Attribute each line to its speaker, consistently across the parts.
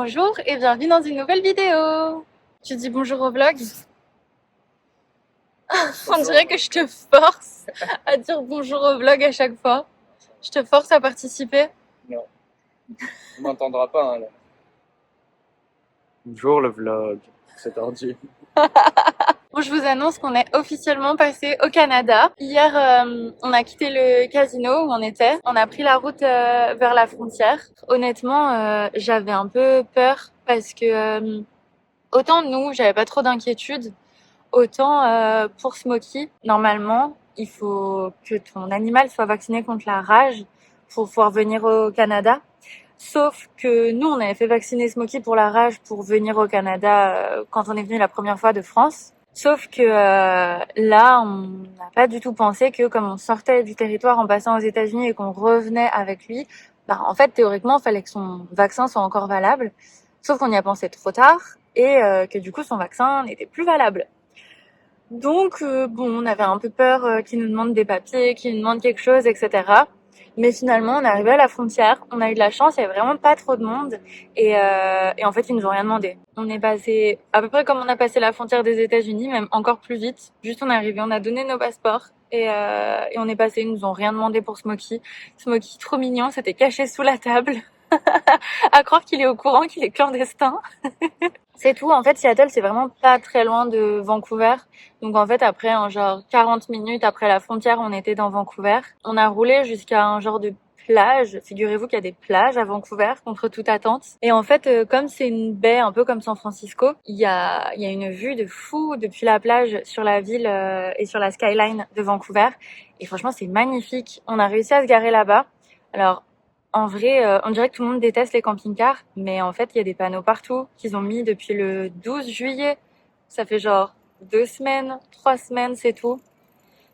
Speaker 1: Bonjour et bienvenue dans une nouvelle vidéo. Tu dis bonjour au vlog? On dirait que je te force à dire bonjour au vlog à chaque fois. Je te force à participer.
Speaker 2: Non, on m'entendra pas, hein, là. Bonjour le vlog, c'est tordu.
Speaker 1: Bon, je vous annonce qu'on est officiellement passé au Canada. Hier, on a quitté le casino où on était. On a pris la route vers la frontière. Honnêtement, j'avais un peu peur parce que autant nous, j'avais pas trop d'inquiétude, autant pour Smokey, normalement, il faut que ton animal soit vacciné contre la rage pour pouvoir venir au Canada. Sauf que nous, on avait fait vacciner Smokey pour la rage pour venir au Canada quand on est venu la première fois de France. Sauf que là, on n'a pas du tout pensé que comme on sortait du territoire en passant aux États-Unis et qu'on revenait avec lui, en fait, théoriquement, il fallait que son vaccin soit encore valable. Sauf qu'on y a pensé trop tard et que du coup, son vaccin n'était plus valable. Donc, on avait un peu peur qu'ils nous demandent des papiers, qu'ils nous demandent quelque chose, etc. Mais finalement, on est arrivé à la frontière. On a eu de la chance, il y avait vraiment pas trop de monde. Et en fait, ils nous ont rien demandé. On est passé à peu près comme on a passé la frontière des États-Unis, même encore plus vite. Juste, on est arrivé, on a donné nos passeports et on est passé. Ils nous ont rien demandé pour Smokey. Smokey, trop mignon, c'était caché sous la table. À croire qu'il est au courant, qu'il est clandestin. C'est tout. En fait, Seattle, c'est vraiment pas très loin de Vancouver. Donc, en fait, après, en genre 40 minutes après la frontière, on était dans Vancouver. On a roulé jusqu'à un genre de plage. Figurez-vous qu'il y a des plages à Vancouver, contre toute attente. Et en fait, comme c'est une baie un peu comme San Francisco, il y a une vue de fou depuis la plage sur la ville et sur la skyline de Vancouver. Et franchement, c'est magnifique. On a réussi à se garer là-bas. Alors, en vrai, on dirait que tout le monde déteste les camping-cars, mais en fait, il y a des panneaux partout qu'ils ont mis depuis le 12 juillet. Ça fait genre 2 semaines, 3 semaines, c'est tout,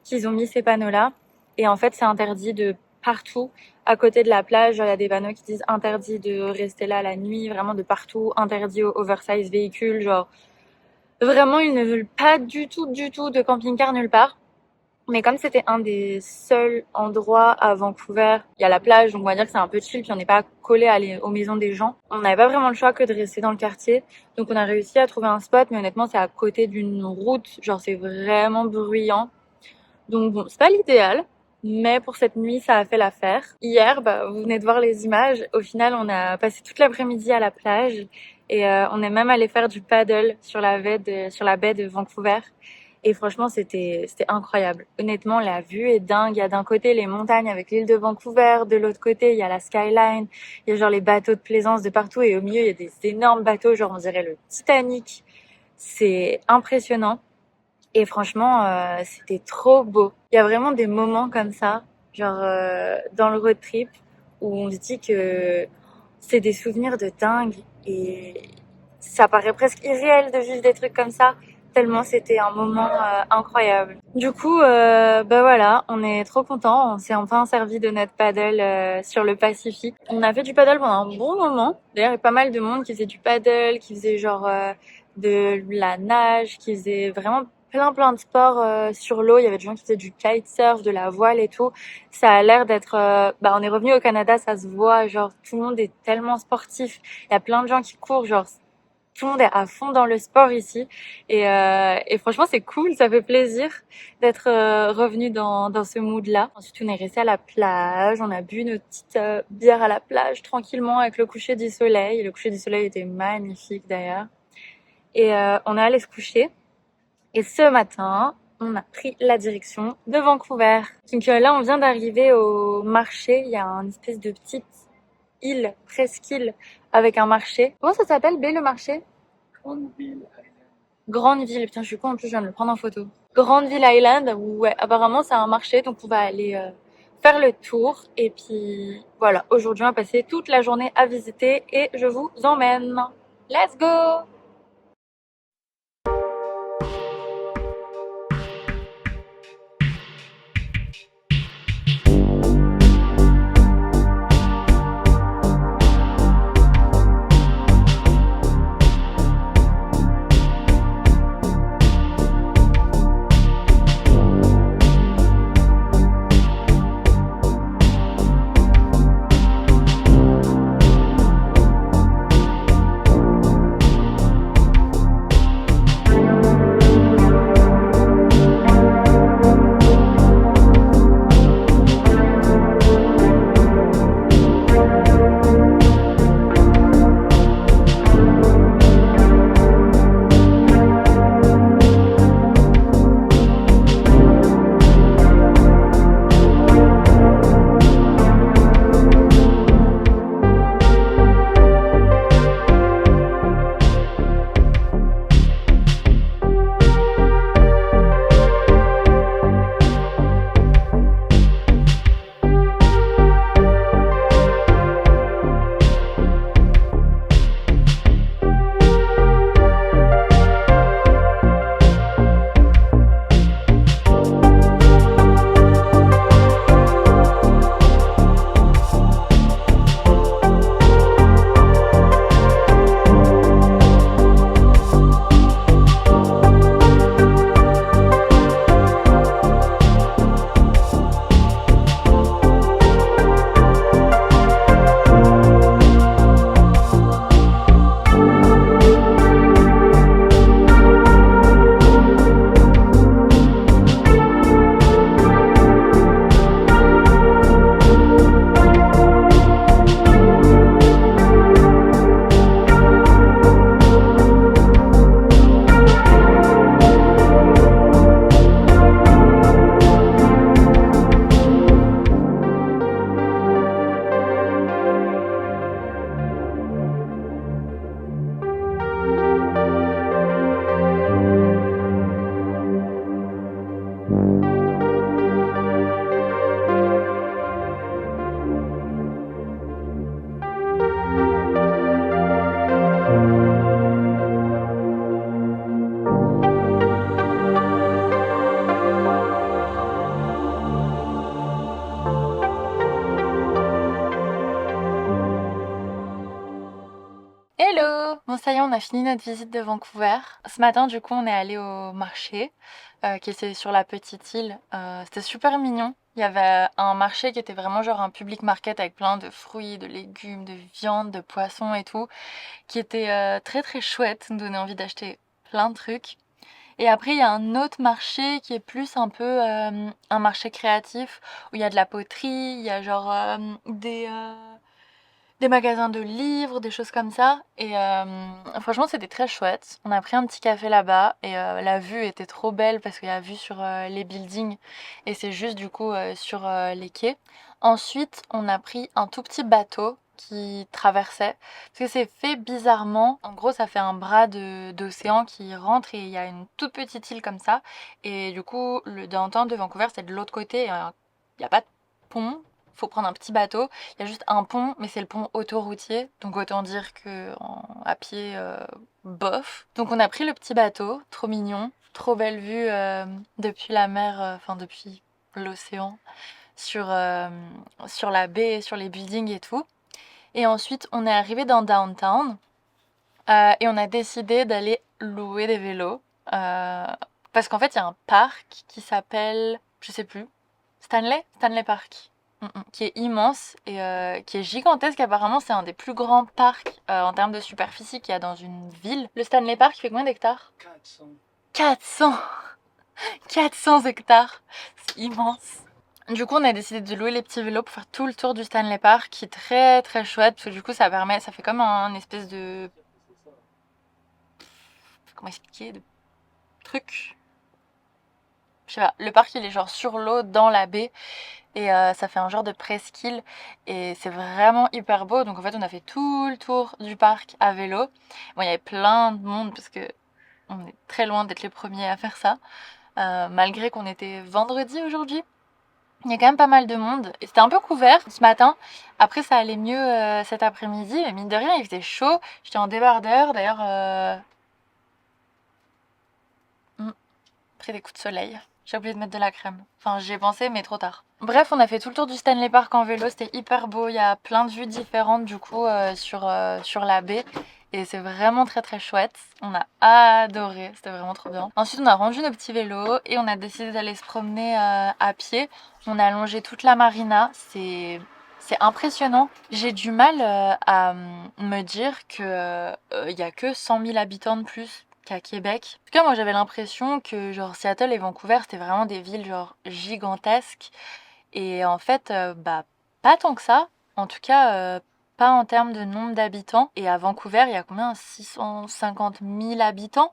Speaker 1: qu'ils ont mis ces panneaux-là. Et en fait, c'est interdit de partout. À côté de la plage, il y a des panneaux qui disent interdit de rester là la nuit, vraiment de partout, interdit aux oversize véhicules, genre vraiment, ils ne veulent pas du tout de camping-car nulle part. Mais comme c'était un des seuls endroits à Vancouver, il y a la plage, donc on va dire que c'est un peu chill, puis on n'est pas collé aux maisons des gens. On n'avait pas vraiment le choix que de rester dans le quartier. Donc on a réussi à trouver un spot, mais honnêtement, c'est à côté d'une route. Genre, c'est vraiment bruyant. Donc bon, c'est pas l'idéal, mais pour cette nuit, ça a fait l'affaire. Hier, vous venez de voir les images. Au final, on a passé toute l'après-midi à la plage et on est même allé faire du paddle sur la baie de Vancouver. Et franchement, c'était incroyable. Honnêtement, la vue est dingue. Il y a d'un côté les montagnes avec l'île de Vancouver, de l'autre côté, il y a la skyline. Il y a genre les bateaux de plaisance de partout et au milieu, il y a des énormes bateaux, genre on dirait le Titanic. C'est impressionnant. Et franchement, c'était trop beau. Il y a vraiment des moments comme ça, genre dans le road trip, où on se dit que c'est des souvenirs de dingue et ça paraît presque irréel de vivre des trucs comme ça, tellement c'était un moment incroyable. Du coup, voilà, on est trop contents. On s'est enfin servi de notre paddle sur le Pacifique. On a fait du paddle pendant un bon moment. D'ailleurs, il y a pas mal de monde qui faisait du paddle, qui faisait genre de la nage, qui faisait vraiment plein de sports sur l'eau. Il y avait des gens qui faisaient du kitesurf, de la voile et tout. Ça a l'air d'être... on est revenu au Canada, ça se voit. Genre, tout le monde est tellement sportif. Il y a plein de gens qui courent, genre... Tout le monde est à fond dans le sport ici et franchement c'est cool, ça fait plaisir d'être revenu dans ce mood-là. Ensuite on est resté à la plage, on a bu notre petite bière à la plage tranquillement avec le coucher du soleil. Le coucher du soleil était magnifique d'ailleurs. Et on est allé se coucher et ce matin on a pris la direction de Vancouver. Donc là on vient d'arriver au marché, il y a une espèce de petite île, presqu'île, avec un marché. Comment ça s'appelle, B, le marché? Grandeville, putain, je suis con, en plus, je viens de le prendre en photo. Grandeville Island, où ouais, apparemment, c'est un marché, donc on va aller faire le tour. Et puis, voilà, aujourd'hui, on va passer toute la journée à visiter et je vous emmène. Let's go! y est, on a fini notre visite de Vancouver. Ce matin, du coup, on est allé au marché, qui était sur la petite île. C'était super mignon. Il y avait un marché qui était vraiment genre un public market avec plein de fruits, de légumes, de viande, de poissons et tout, qui était très très chouette, nous donnait envie d'acheter plein de trucs. Et après, il y a un autre marché qui est plus un peu un marché créatif, où il y a de la poterie, il y a genre des magasins de livres, des choses comme ça. Et franchement, c'était très chouette. On a pris un petit café là-bas et la vue était trop belle parce qu'il y a vue sur les buildings et c'est juste du coup sur les quais. Ensuite, on a pris un tout petit bateau qui traversait parce que c'est fait bizarrement. En gros, ça fait un bras d'océan qui rentre et il y a une toute petite île comme ça. Et du coup, le downtown de Vancouver, c'est de l'autre côté. Il n'y a pas de pont. Faut prendre un petit bateau. Il y a juste un pont, mais c'est le pont autoroutier. Donc autant dire que à pied, bof. Donc on a pris le petit bateau, trop mignon. Trop belle vue depuis la mer, enfin depuis l'océan, sur la baie, sur les buildings et tout. Et ensuite, on est arrivé dans downtown et on a décidé d'aller louer des vélos. Parce qu'en fait, il y a un parc qui s'appelle, je sais plus, Stanley Park. Qui est immense et qui est gigantesque. Apparemment, c'est un des plus grands parcs en termes de superficie qu'il y a dans une ville. Le Stanley Park fait combien d'hectares? 400 400 hectares. C'est immense. Du coup, on a décidé de louer les petits vélos pour faire tout le tour du Stanley Park, qui est très très chouette, parce que du coup, ça fait comme un espèce de... Comment expliquer? De truc. Je sais pas, le parc il est genre sur l'eau, dans la baie, et ça fait un genre de presqu'île, et c'est vraiment hyper beau. Donc en fait, on a fait tout le tour du parc à vélo. Bon, il y avait plein de monde, parce que on est très loin d'être les premiers à faire ça, malgré qu'on était vendredi aujourd'hui. Il y a quand même pas mal de monde. Et c'était un peu couvert ce matin. Après, ça allait mieux cet après-midi. Mais mine de rien, il faisait chaud. J'étais en débardeur. D'ailleurs, pris des coups de soleil. J'ai oublié de mettre de la crème. Enfin, j'y ai pensé, mais trop tard. Bref, on a fait tout le tour du Stanley Park en vélo. C'était hyper beau. Il y a plein de vues différentes, du coup, sur la baie. Et c'est vraiment très très chouette. On a adoré. C'était vraiment trop bien. Ensuite, on a rendu nos petits vélos et on a décidé d'aller se promener à pied. On a longé toute la marina. C'est impressionnant. J'ai du mal à me dire que y a que 100 000 habitants de plus qu'à Québec. En tout cas, moi j'avais l'impression que genre Seattle et Vancouver c'était vraiment des villes genre gigantesques. Et en fait, bah pas tant que ça. En tout cas, pas en termes de nombre d'habitants. Et à Vancouver, il y a combien? 650 000 habitants.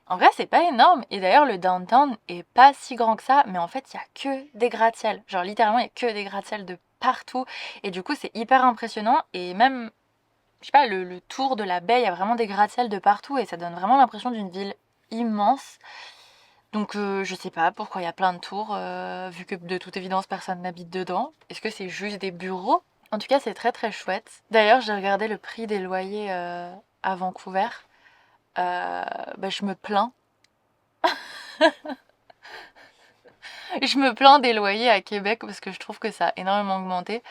Speaker 1: En vrai, c'est pas énorme. Et d'ailleurs, le downtown est pas si grand que ça. Mais en fait, il y a que des gratte-ciels. Genre littéralement, il y a que des gratte-ciels de partout. Et du coup, c'est hyper impressionnant. Et même je sais pas, le tour de la baie, il y a vraiment des gratte-ciels de partout et ça donne vraiment l'impression d'une ville immense. Donc je sais pas pourquoi il y a plein de tours, vu que de toute évidence personne n'habite dedans. Est-ce que c'est juste des bureaux? En tout cas, c'est très très chouette. D'ailleurs, j'ai regardé le prix des loyers à Vancouver. Bah, je me plains. Je me plains des loyers à Québec parce que je trouve que ça a énormément augmenté.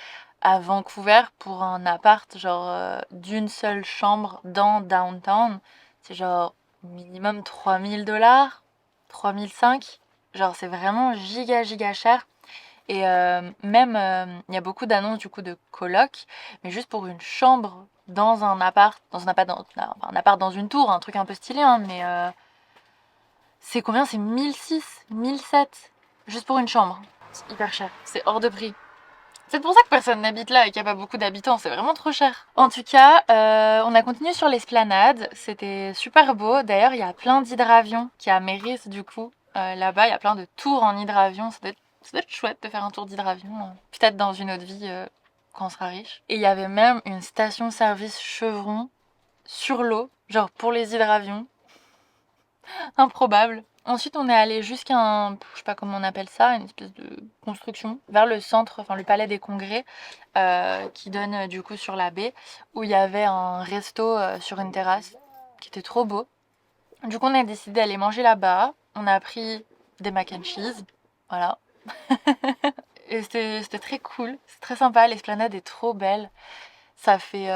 Speaker 1: À Vancouver, pour un appart genre d'une seule chambre dans downtown, c'est genre minimum 3 000 $, 3 500. Genre c'est vraiment giga giga cher. Et même, il y a beaucoup d'annonces du coup de coloc, mais juste pour une chambre un appart dans une tour, un truc un peu stylé, hein, mais c'est combien? C'est 1 600, 1 700, juste pour une chambre. C'est hyper cher, c'est hors de prix. C'est pour ça que personne n'habite là et qu'il n'y a pas beaucoup d'habitants, c'est vraiment trop cher. En tout cas, on a continué sur l'esplanade, c'était super beau. D'ailleurs, il y a plein d'hydravions qui amérissent du coup. Là-bas, il y a plein de tours en hydravion, ça doit être chouette de faire un tour d'hydravion, peut-être dans une autre vie quand on sera riche. Et il y avait même une station-service Chevron sur l'eau, genre pour les hydravions. Improbable. Ensuite, on est allé jusqu'à je sais pas comment on appelle ça, une espèce de construction, vers le centre, enfin le palais des congrès, qui donne du coup sur la baie, où il y avait un resto sur une terrasse, qui était trop beau. Du coup, on a décidé d'aller manger là-bas. On a pris des mac and cheese, voilà. Et c'était très cool, c'est très sympa, l'esplanade est trop belle. Ça fait,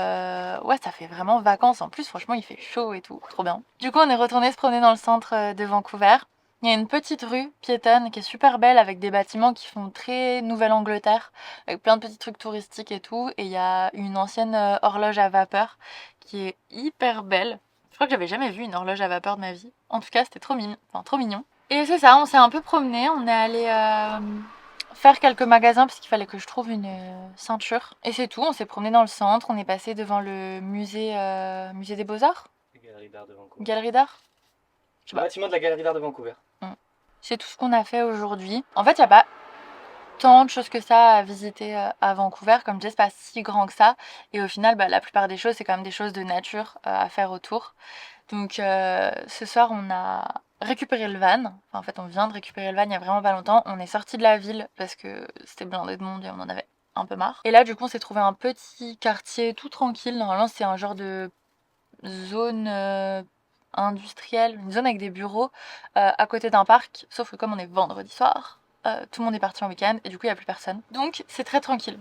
Speaker 1: ouais, ça fait vraiment vacances. En plus, franchement, il fait chaud et tout. Trop bien. Du coup, on est retourné se promener dans le centre de Vancouver. Il y a une petite rue piétonne qui est super belle avec des bâtiments qui font très Nouvelle-Angleterre, avec plein de petits trucs touristiques et tout. Et il y a une ancienne horloge à vapeur qui est hyper belle. Je crois que j'avais jamais vu une horloge à vapeur de ma vie. En tout cas, c'était trop mignon. Enfin, trop mignon. Et c'est ça, on s'est un peu promené. On est allé faire quelques magasins parce qu'il fallait que je trouve une ceinture. Et c'est tout, on s'est promené dans le centre. On est passé devant le musée des Beaux-Arts.
Speaker 3: Galerie d'art de Vancouver.
Speaker 1: Galerie d'art.
Speaker 3: Le bâtiment de la Galerie d'art de Vancouver.
Speaker 1: C'est tout ce qu'on a fait aujourd'hui. En fait, il n'y a pas tant de choses que ça à visiter à Vancouver. Comme je disais, c'est pas si grand que ça. Et au final, la plupart des choses, c'est quand même des choses de nature à faire autour. Donc ce soir, on a récupéré le van. Enfin, en fait, on vient de récupérer le van il y a vraiment pas longtemps. On est sorti de la ville parce que c'était blindé de monde et on en avait un peu marre. Et là, du coup, on s'est trouvé un petit quartier tout tranquille. Normalement, c'est un genre de zone industrielle, une zone avec des bureaux à côté d'un parc. Sauf que comme on est vendredi soir, tout le monde est parti en week-end et du coup, il n'y a plus personne. Donc, c'est très tranquille.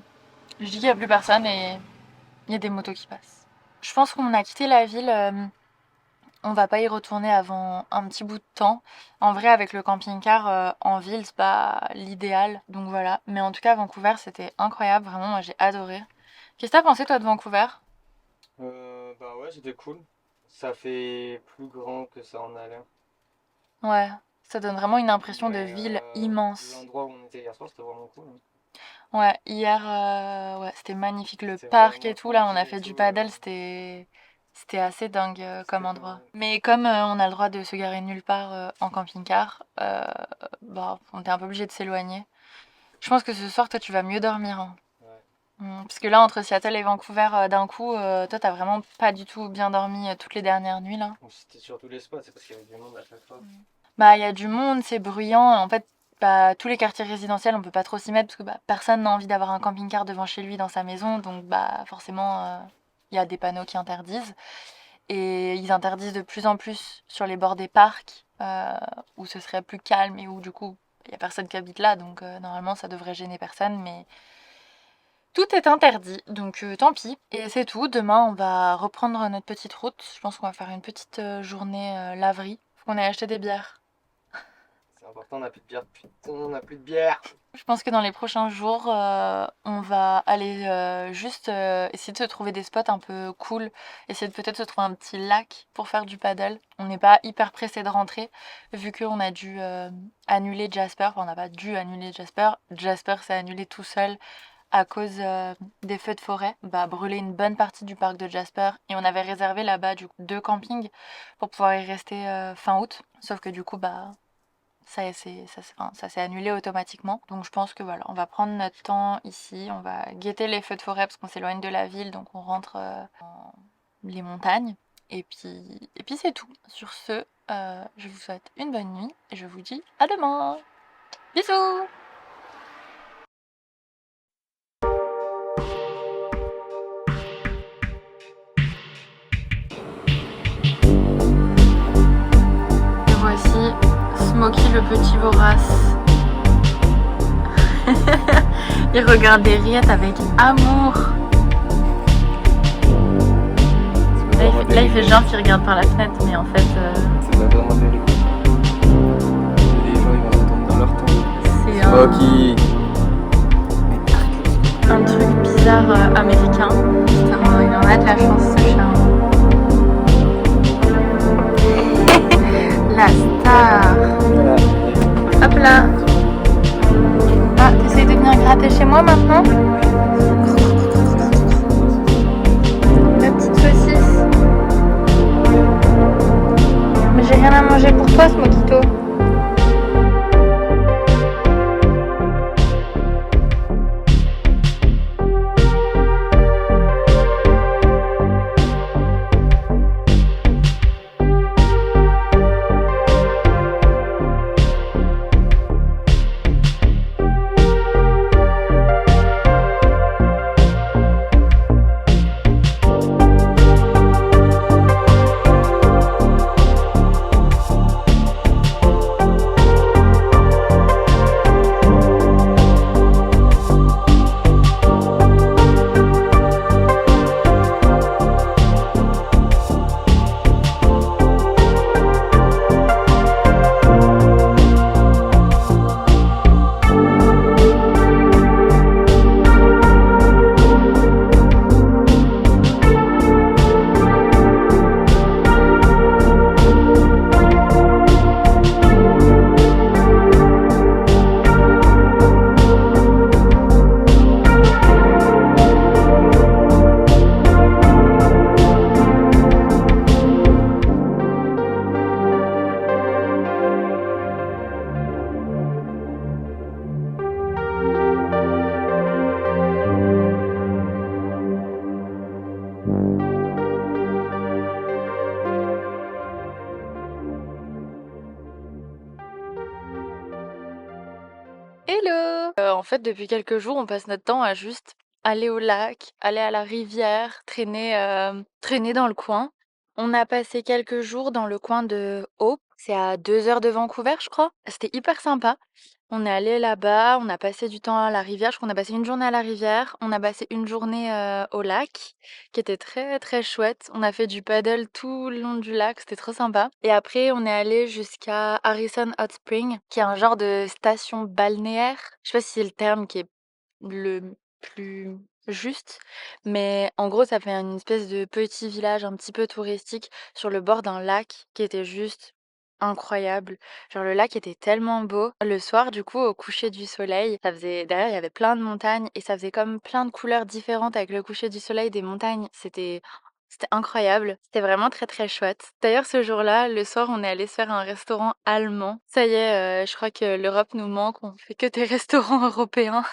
Speaker 1: Je dis qu'il n'y a plus personne et il y a des motos qui passent. Je pense qu'on a quitté la ville. On va pas y retourner avant un petit bout de temps. En vrai, avec le camping-car en ville, c'est pas l'idéal. Donc voilà. Mais en tout cas, Vancouver, c'était incroyable. Vraiment, moi, j'ai adoré. Qu'est-ce que t'as pensé, toi, de Vancouver?
Speaker 3: Bah ouais, c'était cool. Ça fait plus grand que ça en a l'air.
Speaker 1: Ouais, ça donne vraiment une impression de
Speaker 3: Mais,
Speaker 1: ville immense.
Speaker 3: L'endroit où on était hier soir, c'était vraiment cool.
Speaker 1: Ouais, hier, ouais, c'était magnifique. Le
Speaker 3: C'est
Speaker 1: parc
Speaker 3: vraiment
Speaker 1: et tout, là, on a
Speaker 3: tranquille
Speaker 1: fait
Speaker 3: et
Speaker 1: du
Speaker 3: tout,
Speaker 1: paddle, c'était assez dingue comme
Speaker 3: pas
Speaker 1: endroit.
Speaker 3: mal.
Speaker 1: Mais comme on a le droit de se garer nulle part en camping-car, on était un peu obligé de s'éloigner. Je pense que ce soir, toi, tu vas mieux dormir, hein.
Speaker 3: Ouais.
Speaker 1: Parce que là, entre Seattle et Vancouver, d'un coup, toi, t'as vraiment pas du tout bien dormi toutes les dernières nuits, là.
Speaker 3: C'était surtout les spots, c'est parce qu'il y avait du monde à chaque fois.
Speaker 1: Bah, il y a du monde, c'est bruyant. En fait, tous les quartiers résidentiels, on peut pas trop s'y mettre parce que personne n'a envie d'avoir un camping-car devant chez lui dans sa maison. Donc, forcément, il y a des panneaux qui interdisent. Et ils interdisent de plus en plus sur les bords des parcs où ce serait plus calme et où, du coup, il y a personne qui habite là. Donc, normalement, ça devrait gêner personne. Mais tout est interdit. Donc, tant pis. Et c'est tout. Demain, on va reprendre notre petite route. Je pense qu'on va faire une petite journée laverie. Faut qu'on ait acheté des bières.
Speaker 3: C'est important, on n'a plus de bière. Putain, on n'a plus de bière.
Speaker 1: Je pense que dans les prochains jours, on va aller juste essayer de se trouver des spots un peu cool, essayer de peut-être se trouver un petit lac pour faire du paddle. On n'est pas hyper pressé de rentrer, vu qu'on a dû annuler Jasper. Enfin, on n'a pas dû annuler Jasper. Jasper s'est annulé tout seul à cause des feux de forêt. Brûler une bonne partie du parc de Jasper. Et on avait réservé là-bas du coup 2 campings pour pouvoir y rester fin août. Sauf que du coup, ça s'est annulé automatiquement. Donc je pense que voilà, on va prendre notre temps ici, on va guetter les feux de forêt parce qu'on s'éloigne de la ville, donc on rentre dans les montagnes. Et puis c'est tout. Sur ce, je vous souhaite une bonne nuit et je vous dis à demain. Bisous! Et voici Smokey le petit vorace. Il regarde des rillettes avec amour. Là, il fait genre qu'il regarde par la fenêtre, mais en fait...
Speaker 2: C'est pas vraiment des rigoles. Les gens, ils vont retourner dans leur temps.
Speaker 1: c'est
Speaker 2: Smokey.
Speaker 1: un truc bizarre américain. Putain, il en a de la chance, ce chat. La star.
Speaker 2: Voilà.
Speaker 1: Hop là. Ah, t'essayes de venir gratter chez moi maintenant? La petite saucisse. Mais j'ai rien à manger pour toi, ce mojito. Hello! En fait, depuis quelques jours, on passe notre temps à juste aller au lac, aller à la rivière, traîner dans le coin. On a passé quelques jours dans le coin de Hope, c'est à 2 heures de Vancouver, je crois. C'était hyper sympa. On est allé là-bas, on a passé du temps à la rivière. Je crois qu'on a passé une journée à la rivière. On a passé une journée au lac, qui était très très chouette. On a fait du paddle tout le long du lac, c'était trop sympa. Et après, on est allé jusqu'à Harrison Hot Spring, qui est un genre de station balnéaire. Je sais pas si c'est le terme qui est le plus juste, mais en gros, ça fait une espèce de petit village un petit peu touristique sur le bord d'un lac qui était juste incroyable. Genre le lac était tellement beau. Le soir, du coup, au coucher du soleil, ça faisait derrière, il y avait plein de montagnes et ça faisait comme plein de couleurs différentes avec le coucher du soleil des montagnes. C'était incroyable. C'était vraiment très très chouette. D'ailleurs, ce jour-là, le soir, on est allé se faire un restaurant allemand. Ça y est, je crois que l'Europe nous manque. On fait que des restaurants européens.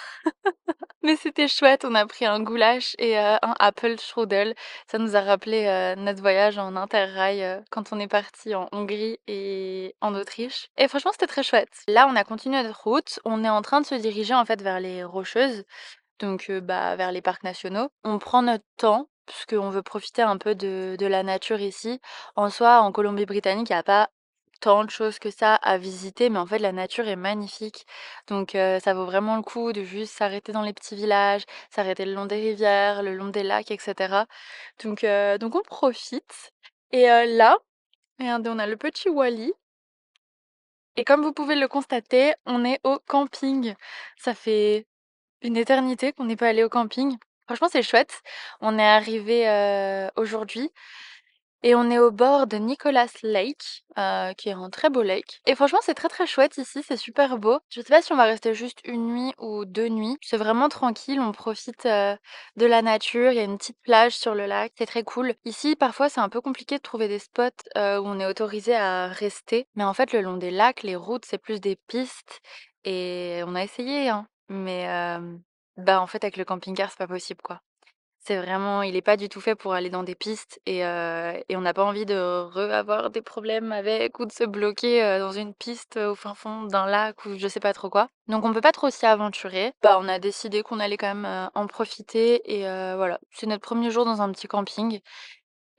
Speaker 1: Mais c'était chouette, on a pris un goulash et un apple strudel. Ça nous a rappelé notre voyage en Interrail quand on est parti en Hongrie et en Autriche. Et franchement, c'était très chouette. Là, on a continué notre route. On est en train de se diriger en fait vers les Rocheuses, donc bah, vers les parcs nationaux. On prend notre temps parce qu'on veut profiter un peu de la nature ici. En soi, en Colombie-Britannique, il n'y a pas tant de choses que ça à visiter, mais en fait, la nature est magnifique. Donc, ça vaut vraiment le coup de juste s'arrêter dans les petits villages, s'arrêter le long des rivières, le long des lacs, etc. Donc on profite. Et là, regardez, on a le petit Wally. Et comme vous pouvez le constater, on est au camping. Ça fait une éternité qu'on n'est pas allé au camping. Franchement, c'est chouette. On est arrivé aujourd'hui et on est au bord de Nicholas Lake, qui est un très beau lake. Et franchement, c'est très très chouette ici, c'est super beau. Je sais pas si on va rester juste une nuit ou 2 nuits. C'est vraiment tranquille, on profite de la nature. Il y a une petite plage sur le lac, c'est très cool. Ici, parfois, c'est un peu compliqué de trouver des spots où on est autorisé à rester. Mais en fait, le long des lacs, les routes, c'est plus des pistes. Et on a essayé, hein. Mais bah en fait, avec le camping-car, c'est pas possible, quoi. C'est vraiment il est pas du tout fait pour aller dans des pistes et on n'a pas envie de avoir des problèmes avec ou de se bloquer, dans une piste, au fin fond d'un lac ou je sais pas trop quoi. Donc on peut pas trop s'y aventurer. Bah, on a décidé qu'on allait quand même, en profiter et voilà. C'est notre premier jour dans un petit camping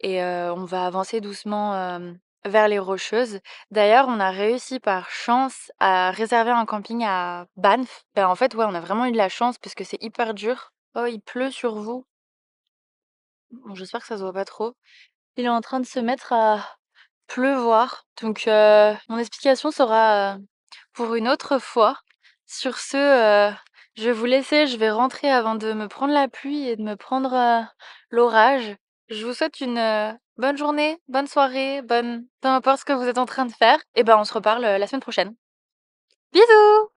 Speaker 1: et on va avancer doucement, vers les Rocheuses. D'ailleurs, on a réussi par chance à réserver un camping à Banff. Ben, en fait, ouais, on a vraiment eu de la chance parce que c'est hyper dur. Oh, il pleut sur vous? Bon, j'espère que ça se voit pas trop. Il est en train de se mettre à pleuvoir, donc mon explication sera, pour une autre fois. Sur ce, je vais vous laisser, je vais rentrer avant de me prendre la pluie et de me prendre, l'orage. Je vous souhaite une, bonne journée, bonne soirée, bonne peu importe ce que vous êtes en train de faire et ben, on se reparle, la semaine prochaine. Bisous!